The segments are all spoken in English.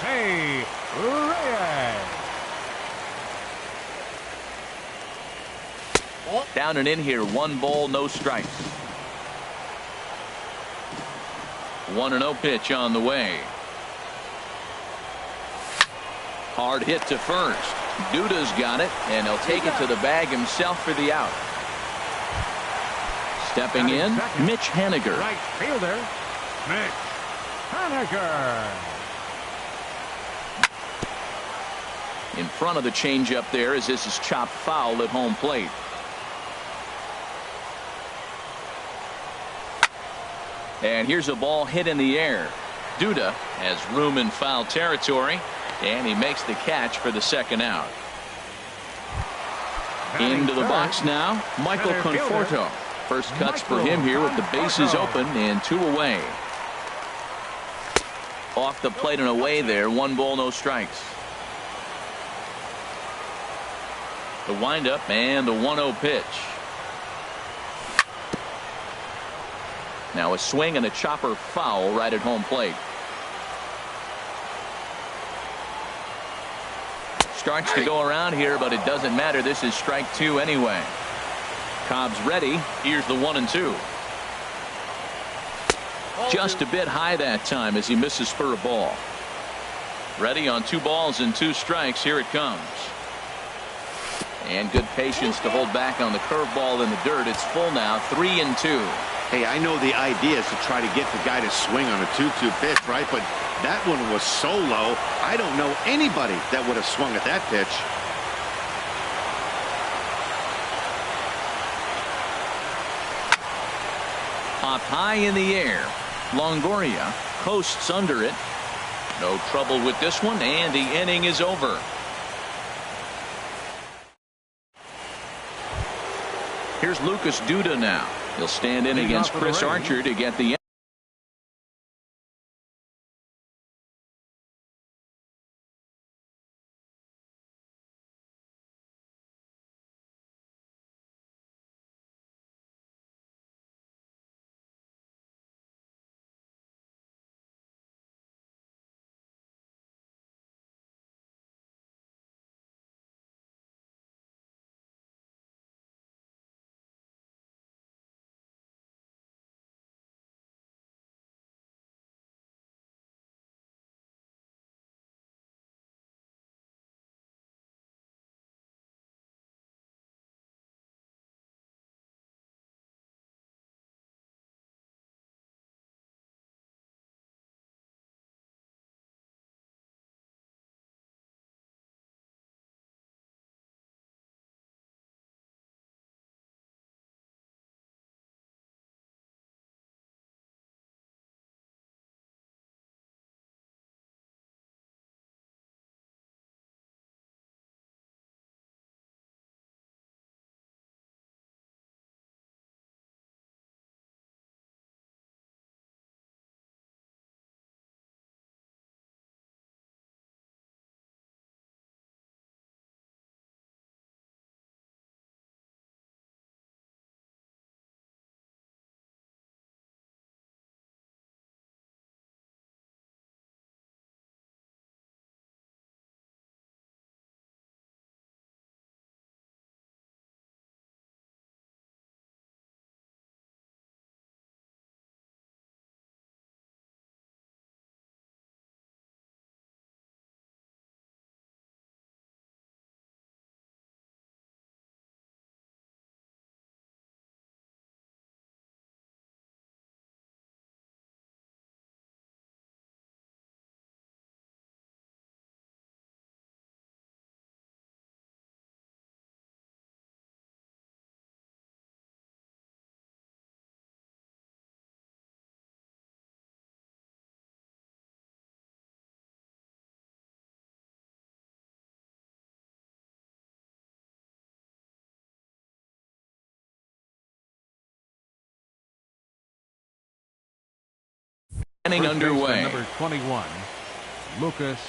Jose Reyes. Down and in here, 1 ball, no strikes. 1-0 pitch on the way. Hard hit to first. Duda's got it, and he'll take it to the bag himself for the out. Stepping in, Mitch Haniger. Right fielder, Mitch Haniger. In front of the changeup there as this is chopped foul at home plate. And here's a ball hit in the air. Duda has room in foul territory, and he makes the catch for the second out. Into the box now, Michael Conforto. First cuts for him here with the bases open and 2 away. Off the plate and away there, 1 ball, no strikes. The windup and the 1-0 pitch. Now a swing and a chopper foul right at home plate. Starts to go around here, but it doesn't matter. This is strike 2 anyway. Cobb's ready. Here's the 1-2. Just a bit high that time as he misses for a ball. Ready on 2 balls and 2 strikes. Here it comes. And good patience to hold back on the curveball in the dirt. It's full now, 3-2. Hey, I know the idea is to try to get the guy to swing on a 2-2 pitch, right? But that one was so low, I don't know anybody that would have swung at that pitch. Popped high in the air. Longoria coasts under it. No trouble with this one, and the inning is over. Here's Lucas Duda now. He'll stand in against Chris Archer to get the inning underway. Number 21, Lucas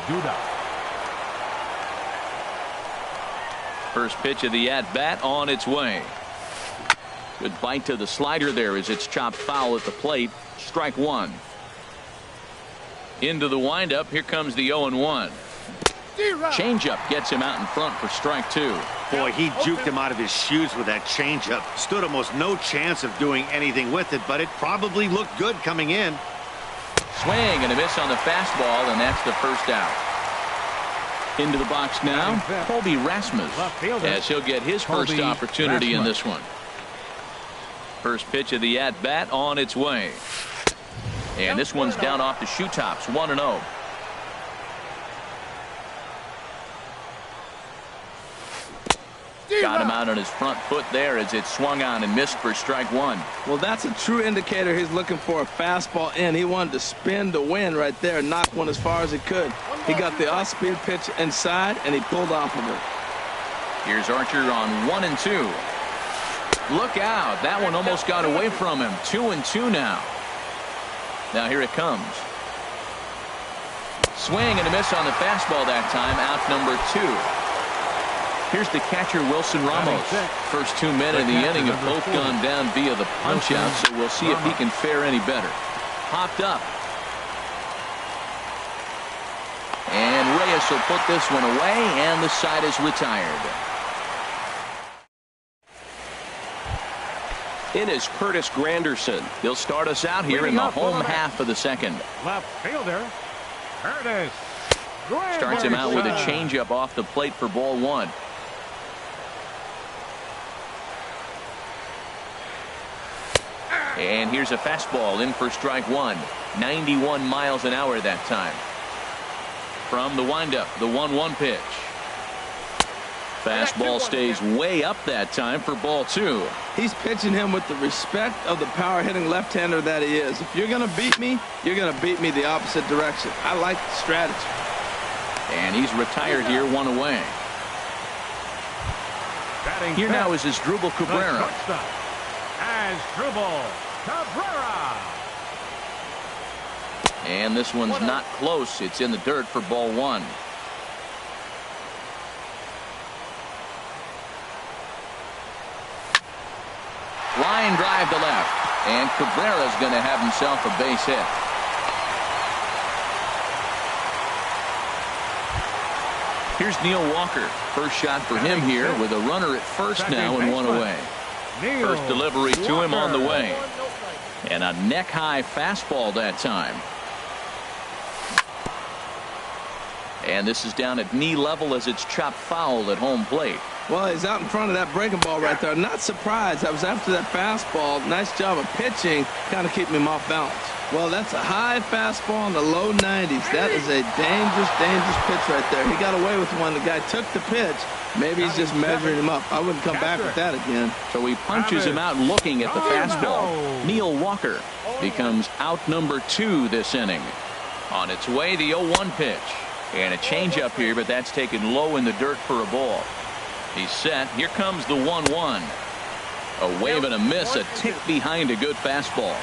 Duda. First pitch of the at-bat on its way. Good bite to the slider there as it's chopped foul at the plate. Strike 1. Into the windup. Here comes the 0-1. Changeup gets him out in front for strike 2. Boy, he juked him out of his shoes with that changeup. Stood almost no chance of doing anything with it, but it probably looked good coming in. Swing and a miss on the fastball, and that's the first out. Into the box now, Colby Rasmus, as he'll get his first opportunity in this one. First pitch of the at-bat on its way. And this one's down off the shoe tops, 1-0. Got him out on his front foot there as it swung on and missed for strike 1. Well, that's a true indicator he's looking for a fastball in. He wanted to spin to win right there and knock one as far as he could. He got the off-speed pitch inside, and he pulled off of it. Here's Archer on 1-2. Look out. That one almost got away from him. 2-2 now. Now here it comes. Swing and a miss on the fastball that time. Out number 2. Here's the catcher, Wilson Ramos. First 2 men in the inning have both gone down via the punch-out, so we'll see if he can fare any better. Popped up. And Reyes will put this one away, and the side is retired. In is Curtis Granderson. He'll start us out here in the home half of the second. Left fielder, Curtis. Starts him out with a changeup off the plate for ball 1. And here's a fastball in for strike 1. 91 miles an hour that time. From the windup, the 1-1 pitch. Fastball stays way up that time for ball 2. He's pitching him with the respect of the power-hitting left-hander that he is. If you're going to beat me, you're going to beat me the opposite direction. I like the strategy. And he's retired here, 1 away. Here now is Asdrubal Cabrera. Asdrubal Cabrera. And this one's not close. It's in the dirt for ball 1. Line drive to left. And Cabrera's going to have himself a base hit. Here's Neil Walker. First shot for him here with a runner at first now and 1 away. First delivery to him on the way. And a neck-high fastball that time. And this is down at knee level as it's chopped foul at home plate. Well, he's out in front of that breaking ball right there. Not surprised. I was after that fastball. Nice job of pitching, kind of keeping him off balance. Well, that's a high fastball in the low 90s. That is a dangerous, dangerous pitch right there. He got away with one. The guy took the pitch. Maybe he's just measuring him up. I wouldn't come back with that again. So he punches him out looking at the fastball. Neil Walker becomes out number 2 this inning. On its way, the 0-1 pitch. And a changeup here, but that's taken low in the dirt for a ball. He's set. Here comes the 1-1. A wave and a miss, a tick behind a good fastball.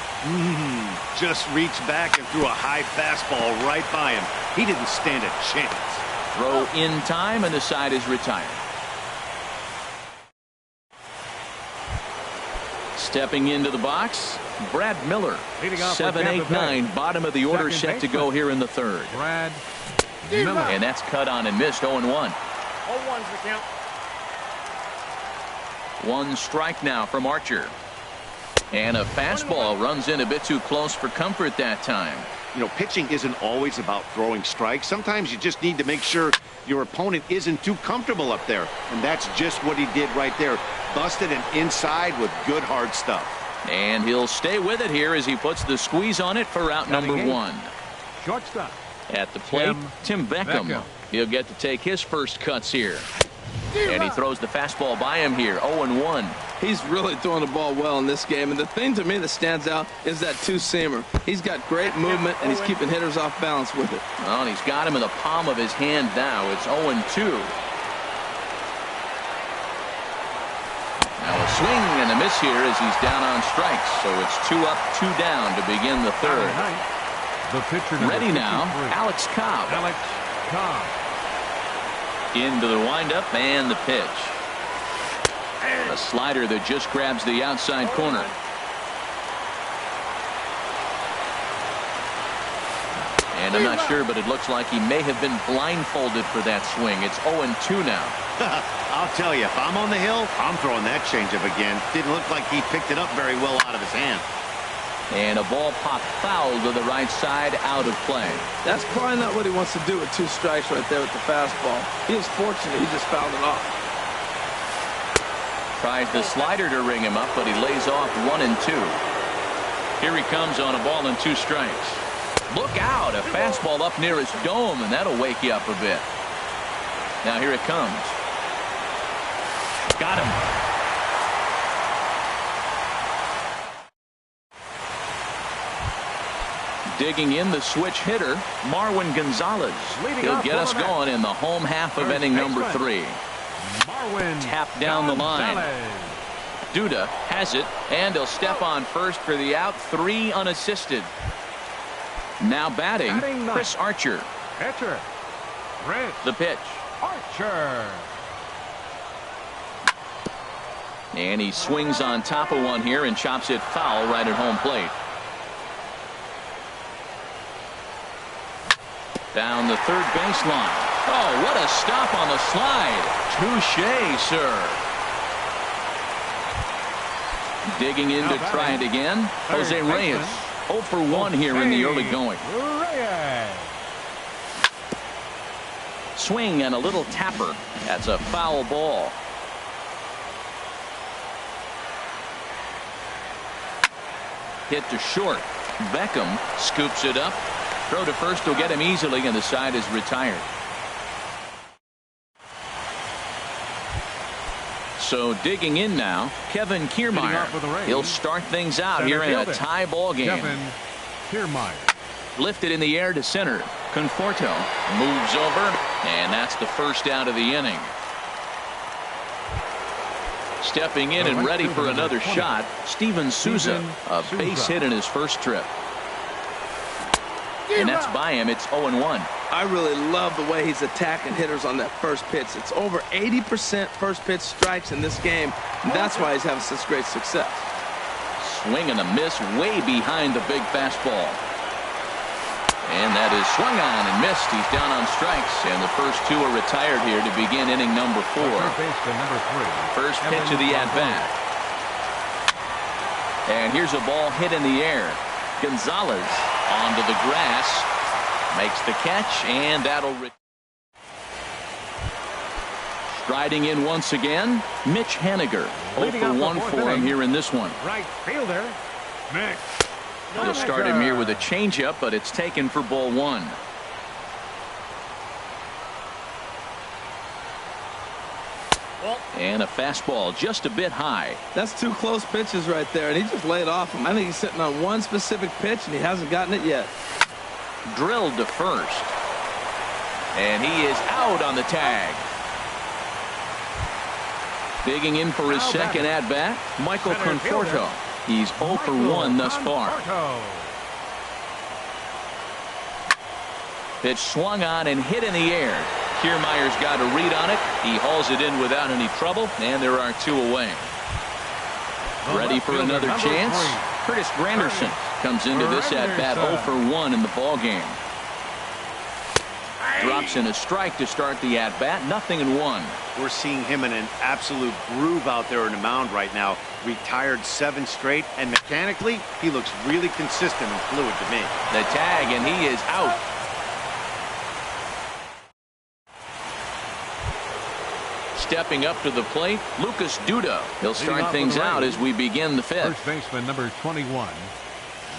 Just reached back and threw a high fastball right by him. He didn't stand a chance. Throw in time, and the side is retired. Stepping into the box, Brad Miller. 7, 8, 9, bottom of the order, set to go here in the third. Brad Miller. And that's cut on and missed. 0-1. 0-1's the count. 1 strike now from Archer. And a fastball runs in a bit too close for comfort that time. You know, pitching isn't always about throwing strikes. Sometimes you just need to make sure your opponent isn't too comfortable up there. And that's just what he did right there. Busted and inside with good hard stuff. And he'll stay with it here as he puts the squeeze on it for out number 1. Shortstop. At the plate, Tim Beckham. He'll get to take his first cuts here. And he throws the fastball by him here. 0-1. He's really throwing the ball well in this game. And the thing to me that stands out is that two-seamer. He's got great movement, and he's keeping hitters off balance with it. Well, and he's got him in the palm of his hand now. It's 0-2. Now a swing and a miss here as he's down on strikes. So it's 2 up, 2 down to begin the third. The pitcher ready now, Alex Cobb. Alex Cobb. Into the windup and the pitch. A slider that just grabs the outside corner. And I'm not sure, but it looks like he may have been blindfolded for that swing. It's 0-2 now. I'll tell you, if I'm on the hill, I'm throwing that changeup again. Didn't look like he picked it up very well out of his hand. And a ball popped foul to the right side, out of play. That's probably not what he wants to do with 2 strikes right there with the fastball. He was fortunate he just fouled it off. Tries the slider to ring him up, but he lays off 1-2. Here he comes on a ball and 2 strikes. Look out, a fastball up near his dome, and that'll wake you up a bit. Now here it comes. Got him. Digging in the switch hitter, Marwin Gonzalez. He'll get us going in the home half of inning number 3. Marwin Tap down the line. Gonzalez. Duda has it, and he'll step on first for the out. 3 unassisted. Now batting, Chris Archer. Pitcher, Chris The pitch. Archer. And he swings on top of one here and chops it foul right at home plate. Down the third baseline. Oh, what a stop on the slide. Touché, sir. Digging in to try it again. Jose Reyes. 0 for 1 here in the early going. Reyes. Swing and a little tapper. That's a foul ball. Hit to short. Beckham scoops it up. Throw to first will get him easily, and the side is retired. So digging in now, Kevin Kiermaier. He'll start things out here in a tie ball game. Kevin Kiermaier. Lifted in the air to center. Conforto moves over, and that's the first out of the inning. Stepping in and ready for another shot, Steven Souza, a base hit in his first trip. And that's by him. It's 0-1. I really love the way he's attacking hitters on that first pitch. It's over 80% first pitch strikes in this game. And that's why he's having such great success. Swing and a miss way behind the big fastball. And that is swung on and missed. He's down on strikes, and the first 2 are retired here to begin inning number 4. Third baseman number 3. First pitch of the at-bat. And here's a ball hit in the air. Gonzalez onto the grass, makes the catch, and that'll striding in once again, Mitch Haniger. 0 for 1 for him here in this one. Right fielder, Mitch. He'll start him here with a changeup, but it's taken for ball 1. And a fastball just a bit high. That's 2 close pitches right there, and he just laid off him. I think he's sitting on one specific pitch, and he hasn't gotten it yet. Drilled to first. And he is out on the tag. Digging in for his second at-bat, Michael Conforto. He's 0 for 1 thus far. Pitch swung on and hit in the air. Kiermaier's got a read on it. He hauls it in without any trouble, and there are 2 away. Ready for another chance? Curtis Granderson comes into this at-bat 0 for 1 in the ballgame. Drops in a strike to start the at-bat. 0-1. We're seeing him in an absolute groove out there in the mound right now. Retired 7 straight, and mechanically, he looks really consistent and fluid to me. The tag, and he is out. Stepping up to the plate, Lucas Duda. He'll start things out as we begin the 5th. First baseman number 21,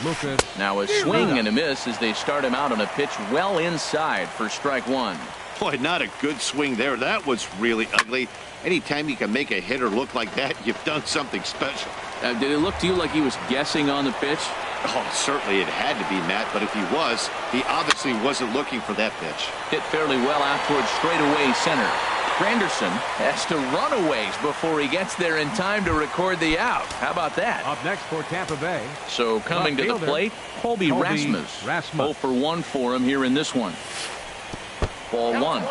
Lucas. Now a swing and a miss as they start him out on a pitch well inside for strike 1. Boy, not a good swing there. That was really ugly. Anytime you can make a hitter look like that, you've done something special. Did it look to you like he was guessing on the pitch? Oh, certainly it had to be, Matt, but if he was, he obviously wasn't looking for that pitch. Hit fairly well out towards straightaway center. Granderson has to run a ways before he gets there in time to record the out. How about that? Up next for Tampa Bay. So coming to the plate, Colby Rasmus. 0 for 1 for him here in this one. Ball 1.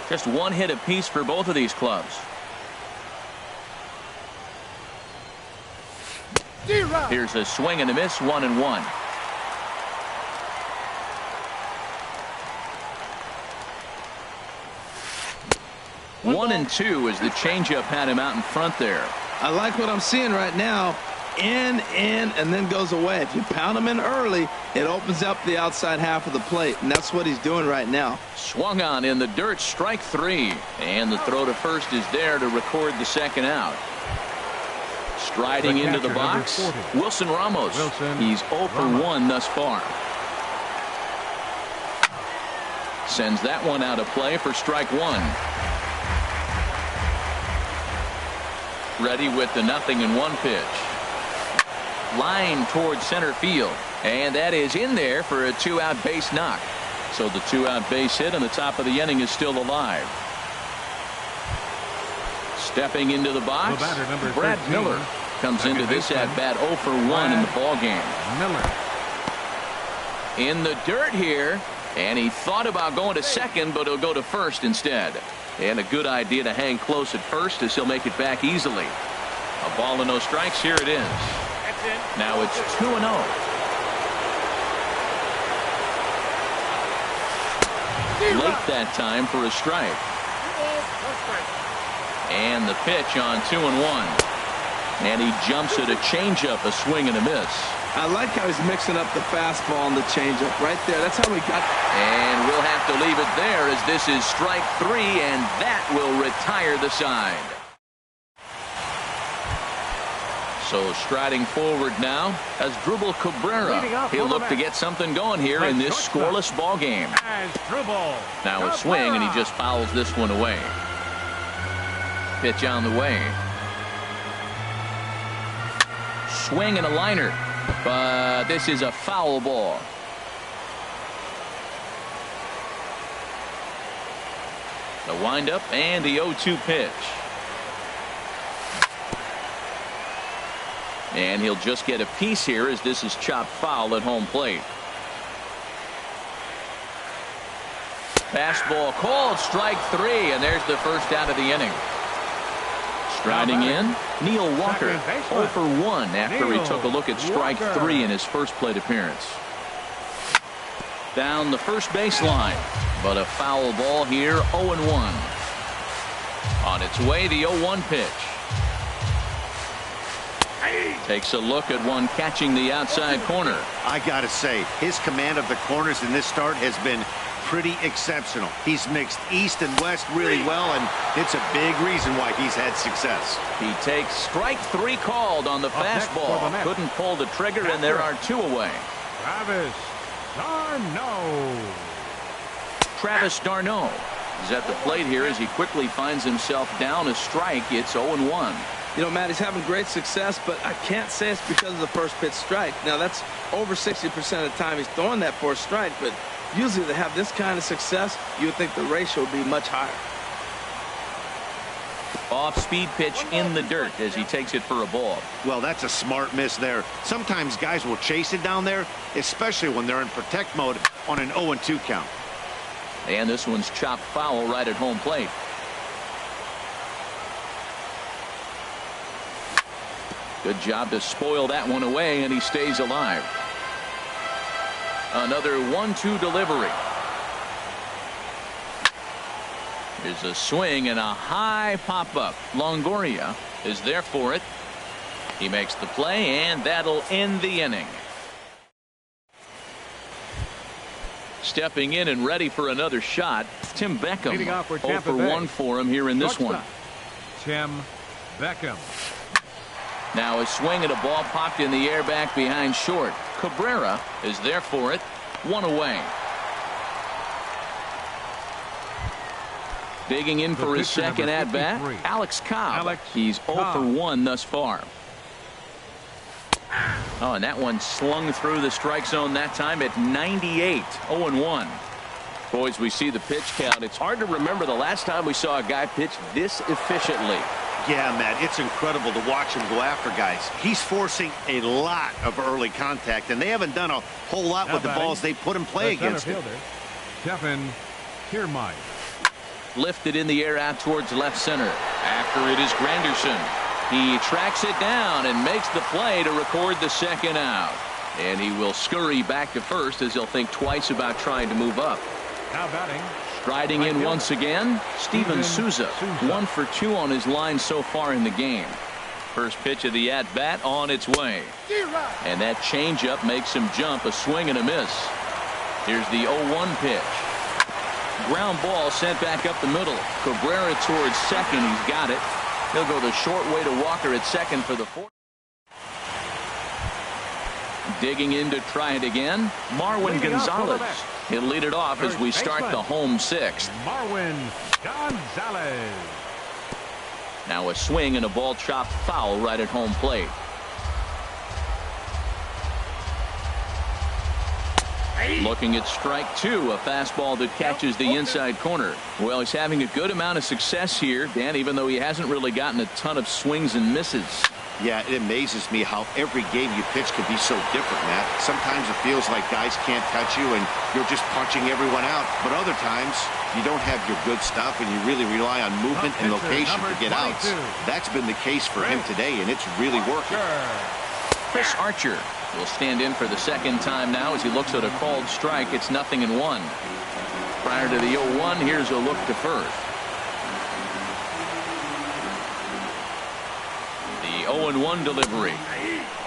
Just 1 hit apiece for both of these clubs. Here's a swing and a miss, 1-1. 1-2 as the changeup had him out in front there. I like what I'm seeing right now. In, and then goes away. If you pound him in early, it opens up the outside half of the plate, and that's what he's doing right now. Swung on in the dirt, strike 3. And the throw to first is there to record the second out. Striding into the box, Wilson Ramos. He's 0 for 1 thus far. Sends that one out of play for strike 1. Ready with the 0-1 pitch. Line towards center field. And that is in there for a 2-out base knock. So the 2-out base hit on the top of the inning is still alive. Stepping into the box, Brad Miller comes into this at-bat 0 for 1 in the ballgame. Miller. In the dirt here, and he thought about going to second, but he'll go to first instead. And a good idea to hang close at first as he'll make it back easily. A ball and no strikes. Here it is. Now it's 2-0. Late that time for a strike. And the pitch on 2-1. And he jumps at a changeup, a swing and a miss. I like how he's mixing up the fastball and the changeup right there. That's how we got. And we'll have to leave it there as this is strike 3, and that will retire the side. So striding forward now as Asdrubal Cabrera. He'll look to get something going here in this scoreless ball game. Now a swing, and he just fouls this one away. Pitch on the way. Swing and a liner, but this is a foul ball. The windup and the 0-2 pitch. And he'll just get a piece here as this is chopped foul at home plate. Fastball called, strike 3, and there's the first out of the inning. Striding in, Neil Walker, 0 for 1 after he took a look at strike 3 in his first plate appearance. Down the first baseline, but a foul ball here, 0-1. On its way, the 0-1 pitch. Takes a look at one catching the outside corner. I gotta say, his command of the corners in this start has been pretty exceptional. He's mixed east and west really well, and it's a big reason why he's had success. He takes strike 3 called on the fastball. Couldn't pull the trigger, and there are 2 away. Travis d'Arnaud. Travis d'Arnaud is at the plate here as he quickly finds himself down a strike. It's 0-1. You know, Matt, he's having great success, but I can't say it's because of the first pitch strike. Now, that's over 60% of the time he's throwing that for a strike, but usually to have this kind of success, you would think the ratio would be much higher. Off-speed pitch in the dirt as he takes it for a ball. Well, that's a smart miss there. Sometimes guys will chase it down there, especially when they're in protect mode on an 0-2 count. And this one's chopped foul right at home plate. Good job to spoil that one away, and he stays alive. Another 1-2 delivery. Here's a swing and a high pop-up. Longoria is there for it. He makes the play, and that'll end the inning. Stepping in and ready for another shot, Tim Beckham. 0 for 1 for him here in this one. Tim Beckham. Now a swing and a ball popped in the air back behind short. Cabrera is there for it. 1 away. Digging in for his second at-bat, Alex Cobb. He's 0 for 1 thus far. Oh, and that one slung through the strike zone that time at 98. 0-1. Boys, we see the pitch count. It's hard to remember the last time we saw a guy pitch this efficiently. Yeah, Matt, it's incredible to watch him go after guys. He's forcing a lot of early contact, and they haven't done a whole lot with the balls they put in play against him. Kevin Kiermaier. Lifted in the air out towards left center. After it is Granderson. He tracks it down and makes the play to record the second out. And he will scurry back to first as he'll think twice about trying to move up. Now batting, Striding in once again, Steven Souza. 1 for 2 on his line so far in the game. First pitch of the at-bat on its way. And that changeup makes him jump. A swing and a miss. Here's the 0-1 pitch. Ground ball sent back up the middle. Cabrera towards second. He's got it. He'll go the short way to Walker at second for the fourth. Digging in to try it again, Marwin Gonzalez. He'll lead it off as we start the home sixth. Marwin Gonzalez. Now a swing and a ball chopped foul right at home plate. Looking at strike two, a fastball that catches the inside corner. Well, he's having a good amount of success here, Dan, even though he hasn't really gotten a ton of swings and misses. Yeah, it amazes me how every game you pitch can be so different, Matt. Sometimes it feels like guys can't touch you and you're just punching everyone out. But other times, you don't have your good stuff and you really rely on movement and location to get outs. That's been the case for him today, and it's really working. Chris Archer will stand in for the second time now as he looks at a called strike. It's 0-1. Prior to the 0-1, here's a look to first. The 0-1 delivery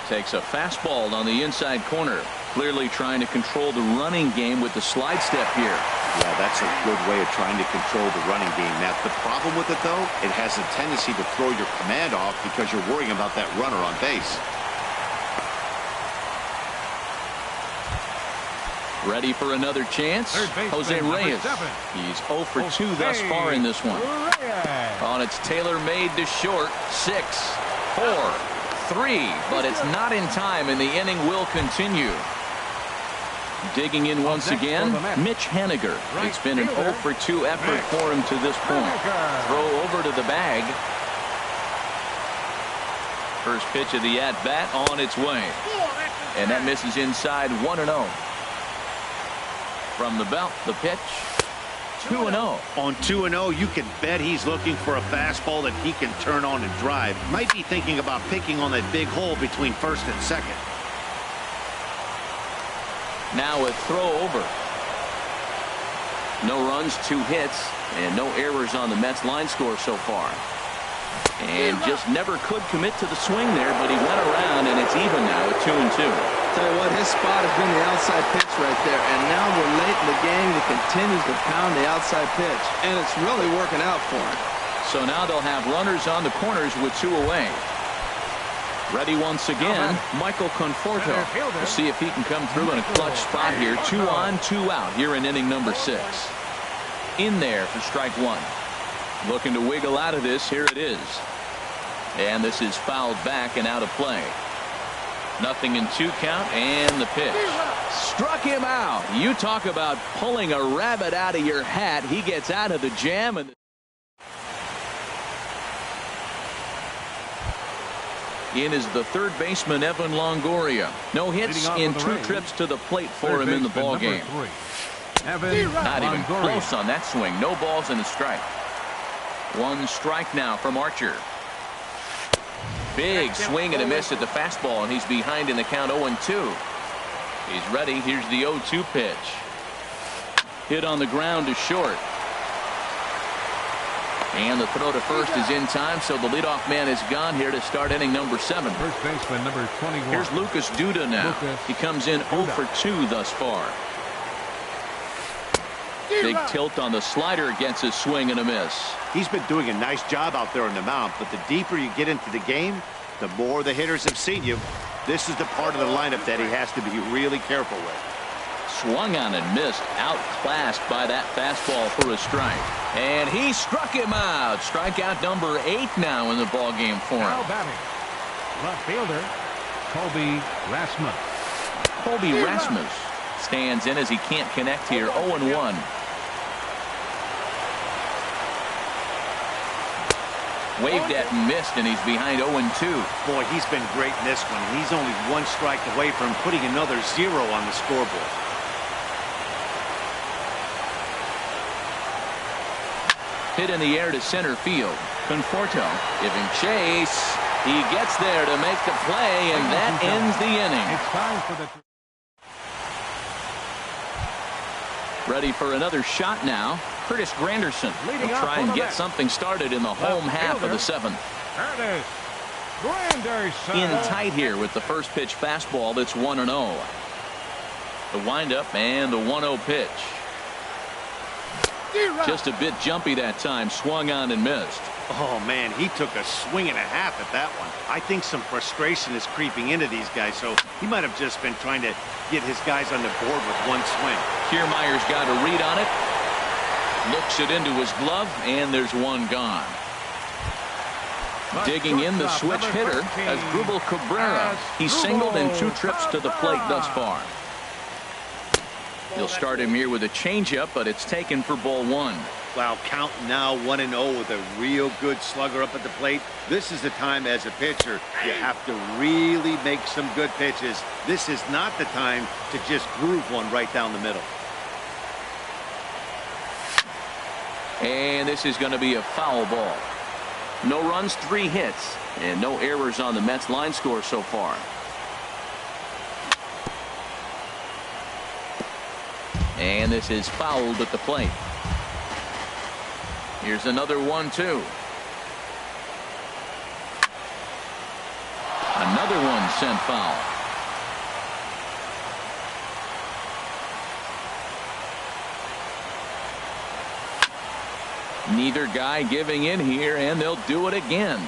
takes a fastball on the inside corner. Clearly trying to control the running game with the slide step here. Yeah, that's a good way of trying to control the running game, Matt. The problem with it, though, it has a tendency to throw your command off because you're worrying about that runner on base. Ready for another chance? Jose Reyes. He's 0 for 2 thus far in this one. On its tailor-made to short. 6, 4, 3, but it's not in time, and the inning will continue. Digging in once again, Mitch Haniger. It's been an 0 for 2 effort for him to this point. Throw over to the bag. First pitch of the at-bat on its way. And that misses inside. 1-0. From the belt, the pitch. 2-0. On 2-0, you can bet he's looking for a fastball that he can turn on and drive. Might be thinking about picking on that big hole between first and second. Now a throw over. No runs, 2 hits, and no errors on the Mets line score so far. And just never could commit to the swing there, but he went around, and it's even now at 2-2. Tell you what, his spot has been the outside pitch right there, and now we're late in the game. He continues to pound the outside pitch, and it's really working out for him. So now they'll have runners on the corners with 2 away. Ready once again, Michael Conforto. We'll see if he can come through in a clutch spot here. 2 on, 2 out here in inning number 6. In there for strike 1. Looking to wiggle out of this. Here it is. And this is fouled back and out of play. 0-2 count, and the pitch. Struck him out. You talk about pulling a rabbit out of your hat. He gets out of the jam. And in is the third baseman, Evan Longoria. No hits in 2 trips to the plate for him in the ball game. Not even close on that swing. No balls and a strike. 1 strike now from Archer. Big swing and a miss at the fastball, and he's behind in the count 0-2. He's ready. Here's the 0-2 pitch. Hit on the ground to short. And the throw to first is in time, so the leadoff man is gone here to start inning number 7. First baseman number 21. Here's Lucas Duda now. He comes in 0 for 2 thus far. Big tilt on the slider, gets a swing and a miss. He's been doing a nice job out there on the mound, but the deeper you get into the game, the more the hitters have seen you. This is the part of the lineup that he has to be really careful with. Swung on and missed, outclassed by that fastball for a strike. And he struck him out. Strikeout number 8 now in the ball game for him. Now batting, left fielder Colby Rasmus. Colby Rasmus stands in as he can't connect here. 0-1. Waved at and missed, and he's behind 0-2. Boy, he's been great in this one. He's only 1 strike away from putting another 0 on the scoreboard. Hit in the air to center field. Conforto giving chase. He gets there to make the play, and that ends the inning. It's time for the Ready for another shot now. Curtis Granderson will try and get something started in the home half of the seventh. Curtis Granderson. In tight here with the first pitch fastball that's 1-0. The windup and the 1-0 pitch. Just a bit jumpy that time. Swung on and missed. Oh, man, he took a swing and a half at that one. I think some frustration is creeping into these guys, so he might have just been trying to get his guys on the board with one swing. Kiermaier's got a read on it. Looks it into his glove, and there's one gone. Digging in the switch hitter as Asdrubal Cabrera. He's singled in 2 trips to the plate thus far. He'll start him here with a changeup, but it's taken for ball 1. Wow, count now 1-0 with a real good slugger up at the plate. This is the time as a pitcher you have to really make some good pitches. This is not the time to just groove one right down the middle. And this is going to be a foul ball. No runs, 3 hits, and no errors on the Mets line score so far. And this is fouled at the plate. Here's another 1-2. Another one sent foul. Neither guy giving in here, and they'll do it again.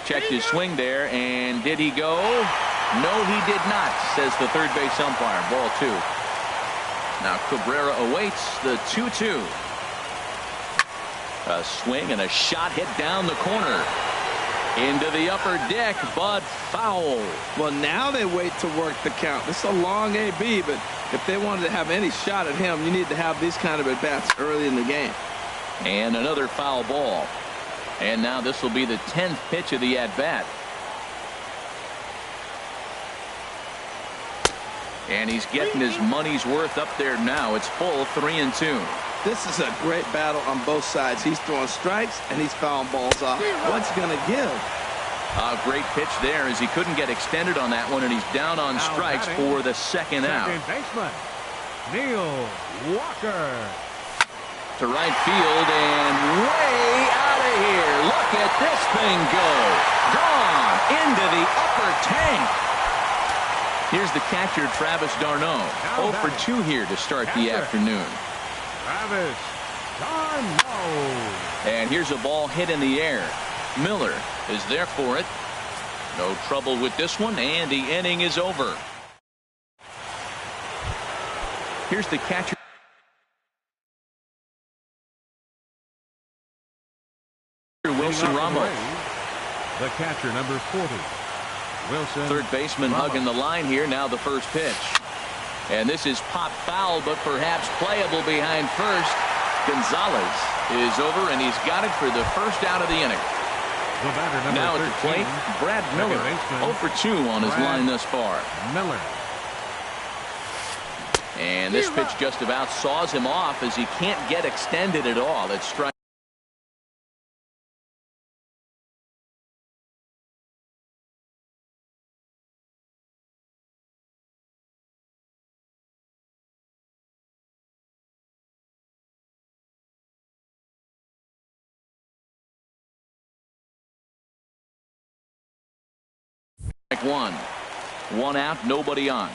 Checked his swing there, and did he go? No, he did not, says the third base umpire. Ball 2. Now Cabrera awaits the 2-2. A swing and a shot hit down the corner. Into the upper deck, but foul. Well, now they wait to work the count. This is a long AB, but if they wanted to have any shot at him, you need to have these kind of at-bats early in the game. And another foul ball. And now this will be the 10th pitch of the at-bat. And he's getting his money's worth up there now. It's full 3-2. This is a great battle on both sides. He's throwing strikes and he's fouling balls off. What's he going to give? A great pitch there as he couldn't get extended on that one, and he's down on strikes for the second out. Second baseman, Neil Walker. To right field and way out of here. Look at this thing go. Gone into the upper tank. Here's the catcher, Travis d'Arnaud. 0 for 2 here to start the afternoon. Travis d'Arnaud. And here's a ball hit in the air. Miller is there for it. No trouble with this one, and the inning is over. Here's the catcher. Wilson Ramos. The catcher, number 40. Wilson. Third baseman Ramos. hugging the line here. Now the first pitch. And this is pop foul, but perhaps playable behind first. Gonzalez is over, and he's got it for the first out of the inning. The batter, number Now 13, at the plate, Brad Miller. 0 for 2 on his line thus far. Miller. And this pitch just about saws him off as he can't get extended at all. It's strike. One. 1 out, nobody on.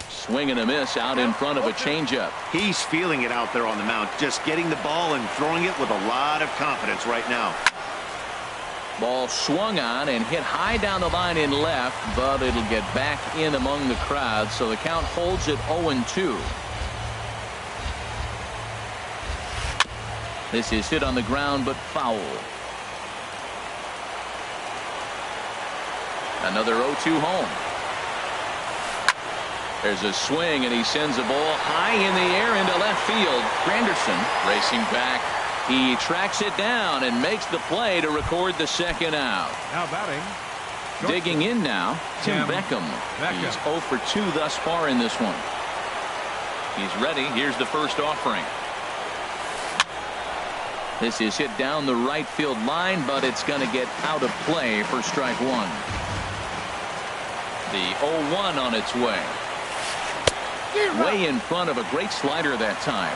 Swing and a miss out in front of a changeup. He's feeling it out there on the mound, just getting the ball and throwing it with a lot of confidence right now. Ball swung on and hit high down the line in left, but it'll get back in among the crowd, so the count holds at 0-2. This is hit on the ground, but foul. Another 0-2 home. There's a swing, and he sends a ball high in the air into left field. Granderson racing back. He tracks it down and makes the play to record the second out. Now batting. Digging in now, Tim Beckham. He's 0 for 2 thus far in this one. He's ready. Here's the first offering. This is hit down the right field line, but it's going to get out of play for strike one. The 0-1 on its way. Way in front of a great slider that time.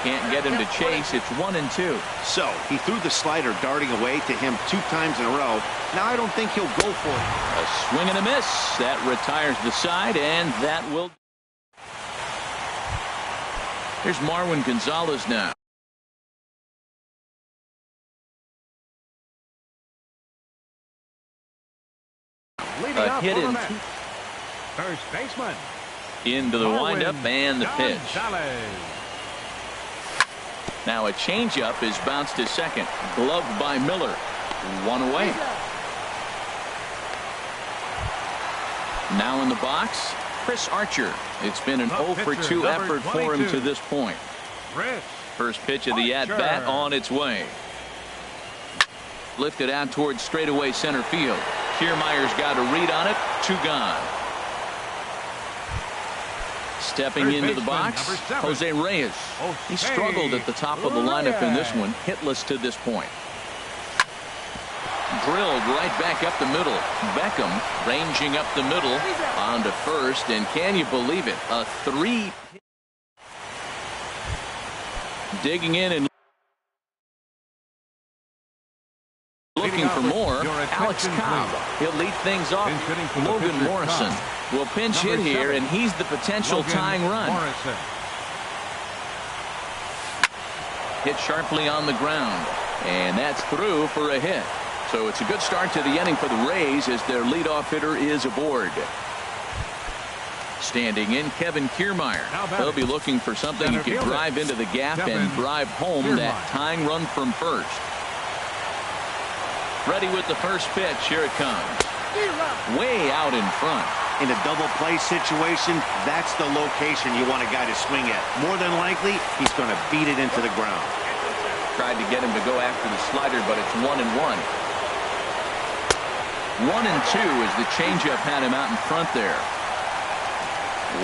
Can't get him to chase. It's 1-2. So he threw the slider darting away to him 2 times in a row. Now I don't think he'll go for it. A swing and a miss. That retires the side, and that will. Here's Marwin Gonzalez now. A hit in First baseman. into the windup and the pitch. Gonzalez. Now a changeup is bounced to second. Gloved by Miller. 1 away. Now in the box, Chris Archer. It's been an 0 for 2 effort for him to this point. First pitch of the at-bat on its way. Lifted out towards straightaway center field. Kiermaier's got a read on it. 2 gone. Stepping into the box, Jose Reyes. He struggled at the top of the lineup in this one. Hitless to this point. Drilled right back up the middle. Beckham ranging up the middle onto first, and can you believe it? A 3. Digging in and looking for more. Alex Cobb. He'll lead things off. Logan Morrison will pinch hit here, and he's the potential tying run. Hit sharply on the ground, and that's through for a hit. So it's a good start to the inning for the Rays as their leadoff hitter is aboard. Standing in, Kevin Kiermaier. They'll be looking for something who can drive into the gap and drive home that tying run from first. Ready with the first pitch. Here it comes. Way out in front. In a double play situation, that's the location you want a guy to swing at. More than likely, he's going to beat it into the ground. Tried to get him to go after the slider, but it's 1-1. 1-2 as the changeup had him out in front there.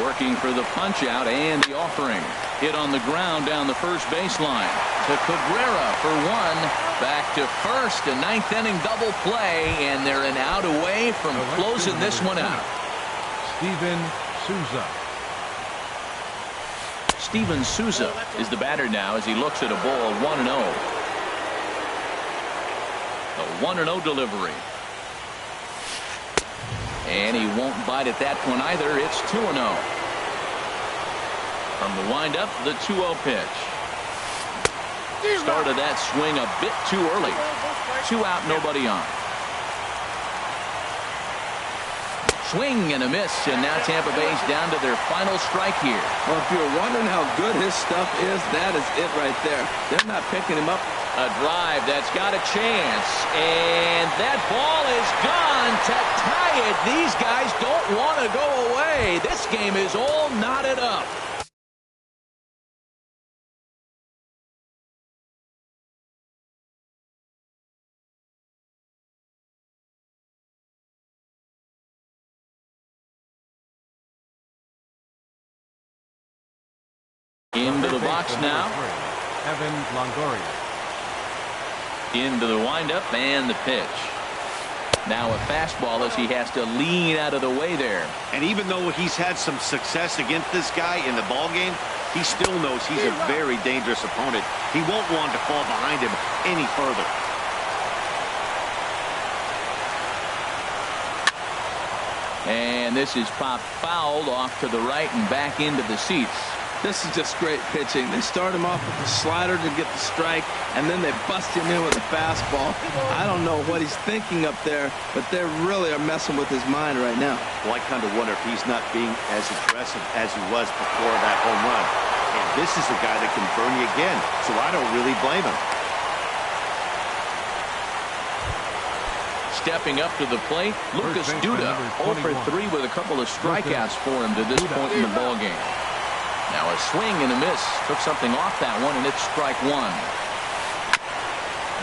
Working for the punch out and the offering. Hit on the ground down the first baseline. To Cabrera for 1. Back to first. A 9th inning double play, and they're an out away from closing this one out. Steven Souza. Steven Souza is the batter now as he looks at a ball. 1-0. A 1-0 delivery. And he won't bite at that one either. It's 2-0. From the windup, the 2-0 pitch. Started that swing a bit too early. 2 out, nobody on. Swing and a miss, and now Tampa Bay's down to their final strike here. Well, if you're wondering how good his stuff is, that is it right there. They're not picking him up. A drive that's got a chance, and that ball is gone to tie it. These guys don't want to go away. This game is all knotted up. Into the box now. Evan Longoria. Into the windup and the pitch. Now a fastball as he has to lean out of the way there. And even though he's had some success against this guy in the ball game, he still knows he's a very dangerous opponent. He won't want to fall behind him any further. And this is popped fouled off to the right and back into the seats. This is just great pitching. They start him off with the slider to get the strike, and then they bust him in with a fastball. I don't know what he's thinking up there, but they really are messing with his mind right now. Well, I kind of wonder if he's not being as aggressive as he was before that home run. And this is a guy that can burn you again, so I don't really blame him. Stepping up to the plate, Lucas Duda, 0 for 3 with a couple of strikeouts for him to this point in the ballgame. Now a swing and a miss. Took something off that one, and it's strike 1.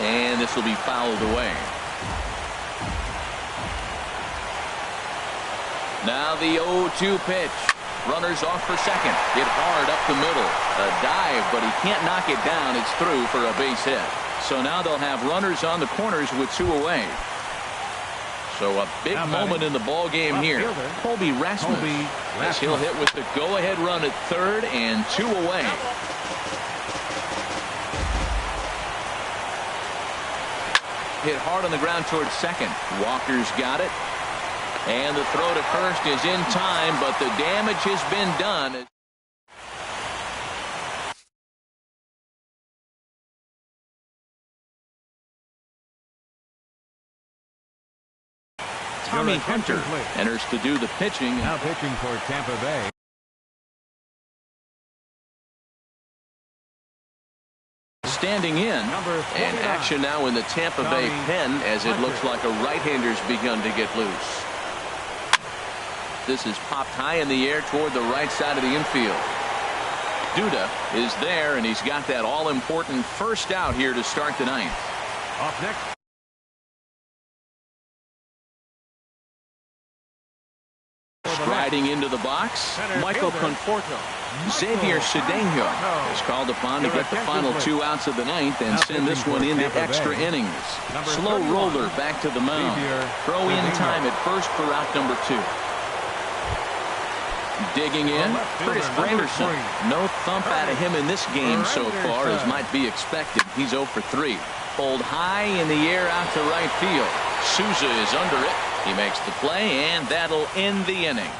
And this will be fouled away. Now the 0-2 pitch. Runners off for second. Hit hard up the middle. A dive, but he can't knock it down. It's through for a base hit. So now they'll have runners on the corners with 2 away. So a big moment in the ball game here. Colby Rasmus, as he'll hit with the go-ahead run at third and 2 away. Hit hard on the ground towards second. Walker's got it. And the throw to first is in time, but the damage has been done. Tommy Hunter enters to do the pitching. Now pitching for Tampa Bay. Standing in, and action now in the Tampa Bay pen as it looks like a right-hander's begun to get loose. This is popped high in the air toward the right side of the infield. Duda is there, and he's got that all-important first out here to start the ninth. Off next. Striding into the box, Michael Conforto. Xavier Cedeno is called upon to get the final 2 outs of the ninth and send this one into extra innings. Slow roller back to the mound. Throw in time at first for out number 2. Digging in, Curtis Granderson. No thump out of him in this game so far as might be expected. He's 0 for 3. Pulled high in the air out to right field. Souza is under it. He makes the play, and that'll end the inning.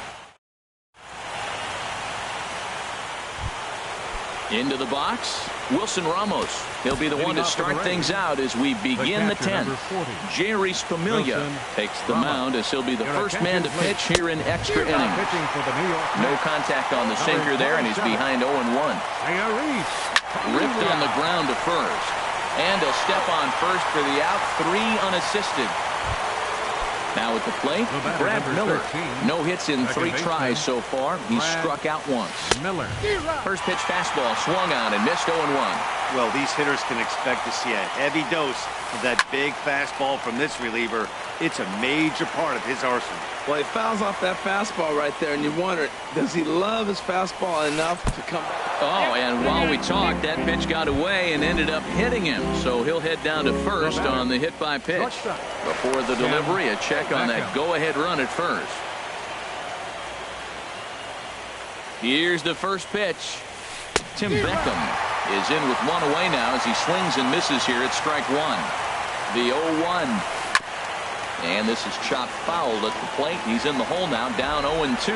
Into the box, Wilson Ramos. He'll be the one to start things out as we begin the 10th. Jerry Spamiglia takes the mound as he'll be the first man to pitch here in extra innings. No contact on the sinker there, and he's behind 0-1. Ripped on the ground to first. And a step on first for the out, 3 unassisted. Now at the plate, Brad Miller. No hits in 3 tries so far. He's struck out once. First pitch fastball swung on and missed 0-1. Well, these hitters can expect to see a heavy dose of that big fastball from this reliever. It's a major part of his arsenal. Well, he fouls off that fastball right there, and you wonder, does he love his fastball enough to come back? Oh, and while we talked, that pitch got away and ended up hitting him. So he'll head down to first on the hit by pitch. Before the delivery, a check on that go-ahead run at first. Here's the first pitch. Tim Beckham is in with 1 away now as he swings and misses here at strike 1. The 0-1. And this is chopped foul at the plate. He's in the hole now, down 0-2.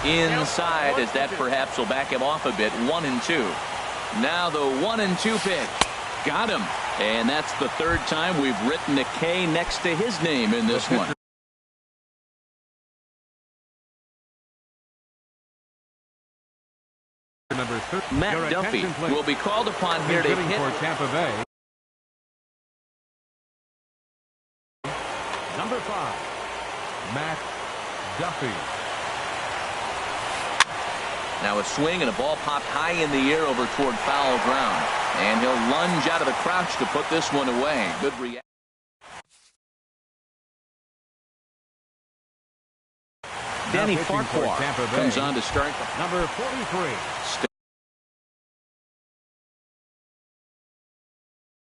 Inside, as that perhaps will back him off a bit. 1-2. Now the 1-2 pitch. Got him. And that's the 3rd time we've written a K next to his name in this one. Matt Duffy will be called upon here to hit for Tampa Bay. Number 5, Matt Duffy. Now a swing and a ball popped high in the air over toward foul ground. And he'll lunge out of the crouch to put this one away. Good reaction. Danny Farquhar comes on to start. Number 43.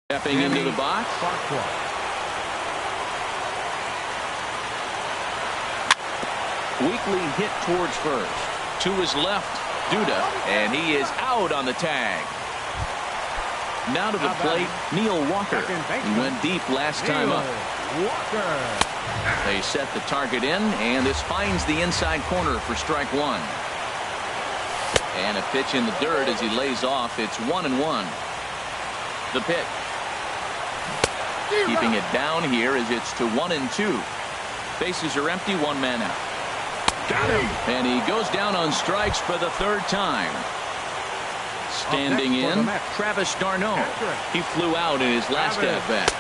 Stepping into the box. Weekly hit towards first. To his left, Duda, and he is out on the tag. Now to the plate, Neil Walker. He went deep last time up. They set the target in, and this finds the inside corner for strike 1. And a pitch in the dirt as he lays off. It's 1-1. The pitch. Keeping it down here as it's to 1-2. Bases are empty, 1 man out. Got him. And he goes down on strikes for the 3rd time. Standing in, Travis d'Arnaud. He flew out in his last at bat.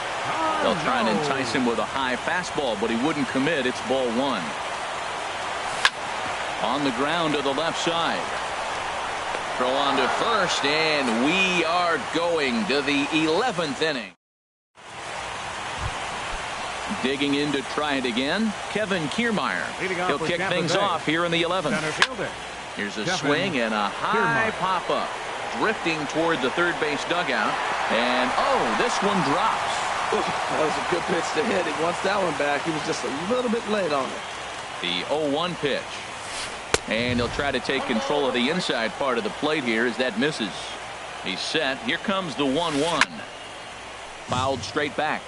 They'll try and entice him with a high fastball, but he wouldn't commit. It's ball 1. On the ground to the left side. Throw on to first, and we are going to the 11th inning. Digging in to try it again, Kevin Kiermaier. He'll kick things off here in the 11th. Center fielder. Here's a Kevin swing and a high pop-up. Drifting toward the third base dugout. And, oh, this one drops. That was a good pitch to hit. He wants that one back. He was just a little bit late on it. The 0-1 pitch. And he'll try to take control of the inside part of the plate here as that misses. He's set. Here comes the 1-1. Fouled straight back.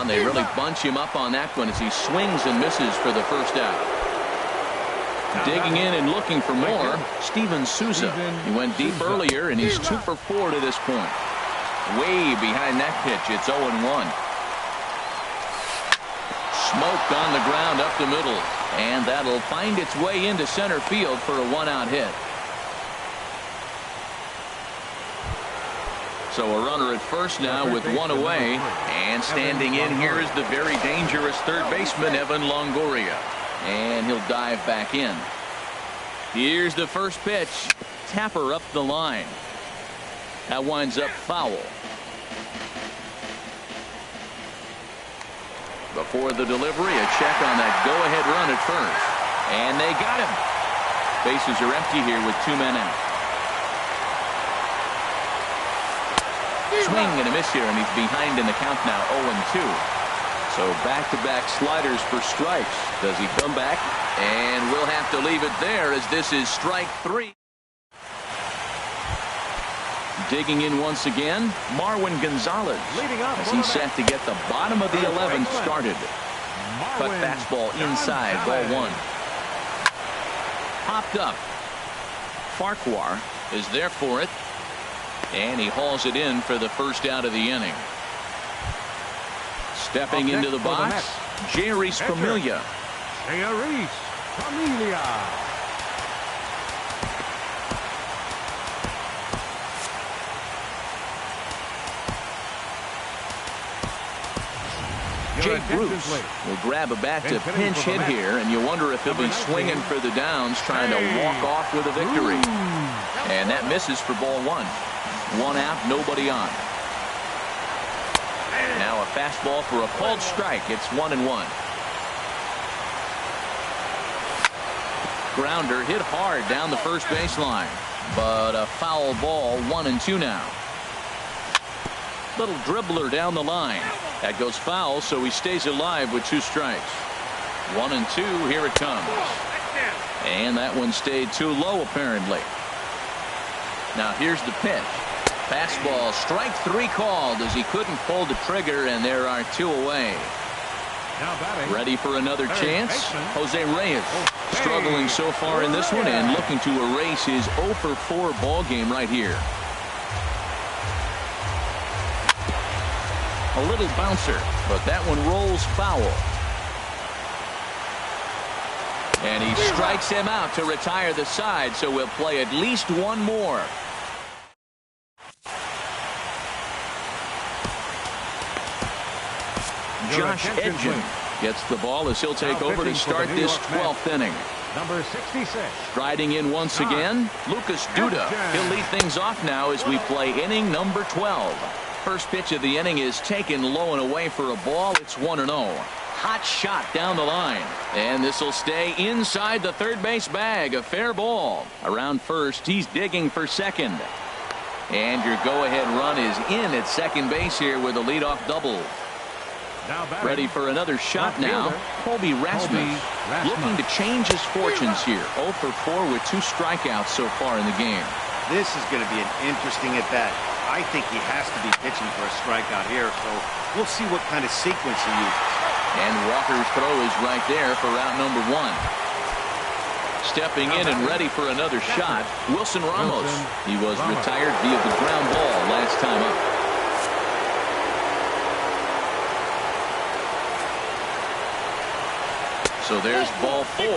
They really bunch him up on that one as he swings and misses for the first out. Digging in and looking for more, Steven Souza. He went deep earlier, and he's 2 for 4 to this point. Way behind that pitch, it's 0-1. Smoked on the ground up the middle, and that'll find its way into center field for a 1-out hit. So a runner at first now with 1 away, and standing in here is the very dangerous third baseman Evan Longoria, and he'll dive back in. Here's the first pitch. Tapper up the line. That winds up foul. Before the delivery, a check on that go-ahead run at first, and they got him. Bases are empty here with 2 men out. Swing and a miss here, and he's behind in the count now, 0-2. So back-to-back sliders for strikes. Does he come back? And we'll have to leave it there as this is strike 3. Digging in once again, Marwin Gonzalez as he's set to get the bottom of the 11th started. Cut fastball inside, ball 1. Popped up. Farquhar is there for it. And he hauls it in for the first out of the inning. Stepping into the box, Jeurys Familia. Jeurys Familia. Jake Bruce will grab a bat to pinch hit here, and you wonder if he'll be swinging for the downs, trying to walk off with a victory. And that misses for ball 1. 1 out, nobody on. Now a fastball for a called strike. It's 1-1. Grounder hit hard down the first baseline, but a foul ball. 1-2 now. Little dribbler down the line. That goes foul, so he stays alive with 2 strikes. 1-2. Here it comes. And that one stayed too low, apparently. Now here's the pitch. Fastball, strike 3 called as he couldn't pull the trigger, and there are 2 away. Ready for another chance? Jose Reyes struggling so far in this one and looking to erase his 0 for 4 ball game right here. A little bouncer, but that one rolls foul. And he strikes him out to retire the side, so we'll play at least 1 more. Josh Edgin gets the ball as he'll take over to start this 12th inning. Number 66. Striding in once again, Lucas Duda. He'll lead things off now as we play inning number 12. First pitch of the inning is taken low and away for a ball. It's 1-0. Hot shot down the line. And this will stay inside the third base bag. A fair ball. Around first, he's digging for second. And your go-ahead run is in at second base here with a leadoff double. Ready for another shot now. Colby Rasmus looking to change his fortunes here. 0 for 4 with 2 strikeouts so far in the game. This is going to be an interesting at-bat. I think he has to be pitching for a strikeout here, so we'll see what kind of sequence he uses. And Walker's throw is right there for out number 1. Stepping in and ready for another shot, Wilson Ramos. He was retired via the ground ball last time up. So there's ball 4.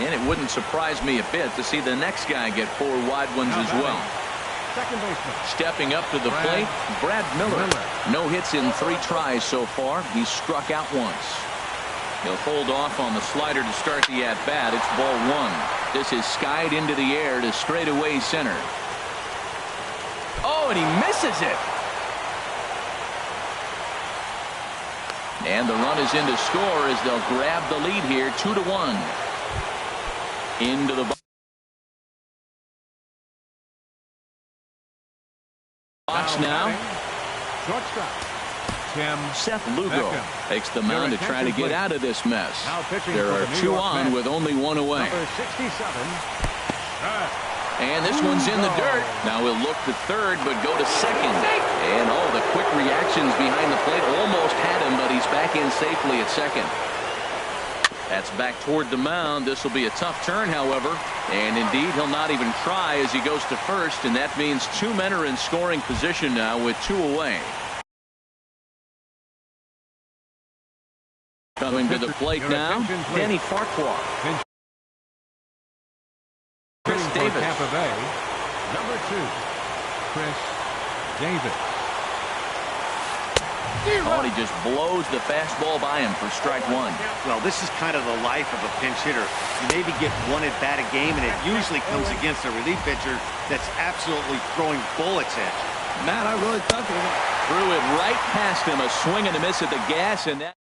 And it wouldn't surprise me a bit to see the next guy get 4 wide ones as well. Stepping up to the plate, Brad Miller. No hits in 3 tries so far. He's struck out once. He'll hold off on the slider to start the at-bat. It's ball 1. This is skied into the air to straightaway center. Oh, and he misses it. And the run is in to score as they'll grab the lead here, 2-1. Into the box now. Shortstop. Tim Seth Lugo Beckham. takes the mound to try to get out of this mess. Now pitching There for are the New 2 York on Mets. with only 1 away. Number 67. And this one's in the dirt. Now he'll look to third, but go to second. And all the quick reactions behind the plate almost had him, but he's back in safely at second. That's back toward the mound. This will be a tough turn, however. And indeed, he'll not even try as he goes to first, and that means 2 men are in scoring position now with 2 away. Coming to the plate now, Danny Farquhar. Chris Davis. Tampa Bay. Number 2. Chris Davis. Oh, and he just blows the fastball by him for strike 1. Well, this is kind of the life of a pinch hitter. You maybe get 1 at bat a game, and it usually comes against a relief pitcher that's absolutely throwing bullets at you. Matt, I really thought they were... Threw it right past him, a swing and a miss at the gas, and that...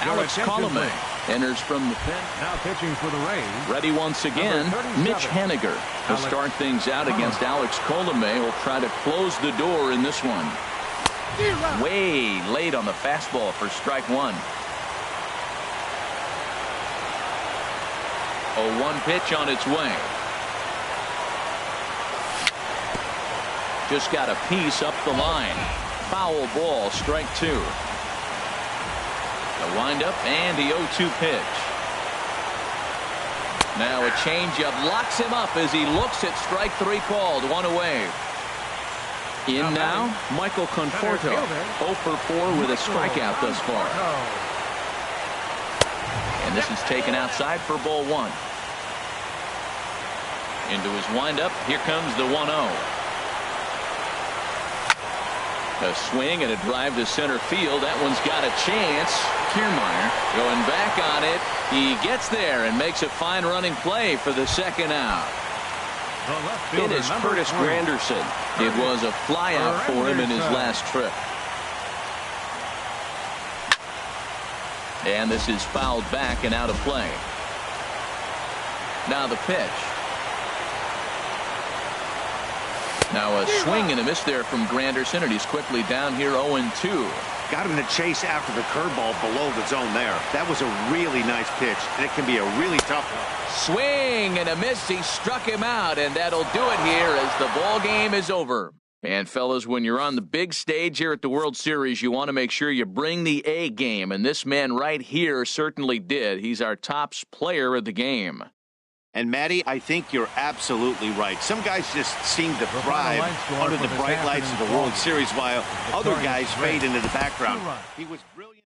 Alex Colomé enters from the pen. Now pitching for the Rays. Ready once again, Mitch Haniger to start things out against Alex Colomé. Will try to close the door in this one. Way late on the fastball for strike 1. 0-1 pitch on its way. Just got a piece up the line. Foul ball, strike 2. The windup and the 0-2 pitch. Now a changeup locks him up as he looks at strike 3 called. 1 away. In now, Michael Conforto. 0 for 4 with a strikeout thus far. And this is taken outside for ball 1. Into his windup. Here comes the 1-0. A swing and a drive to center field. That one's got a chance. Kiermaier going back on it. He gets there and makes a fine running play for the second out. It is Curtis Granderson. It was a flyout for him in his last trip. And this is fouled back and out of play. Now the pitch. Now a swing and a miss there from Granderson, and he's quickly down here 0-2. Got him to chase after the curveball below the zone there. That was a really nice pitch, and it can be a really tough one. Swing and a miss. He struck him out, and that'll do it here as the ball game is over. And fellas, when you're on the big stage here at the World Series, you want to make sure you bring the A game, and this man right here certainly did. He's our top player of the game. And, Matty, I think you're absolutely right. Some guys just seem to thrive under the bright lights of the World Series, while other guys fade into the background. He was brilliant.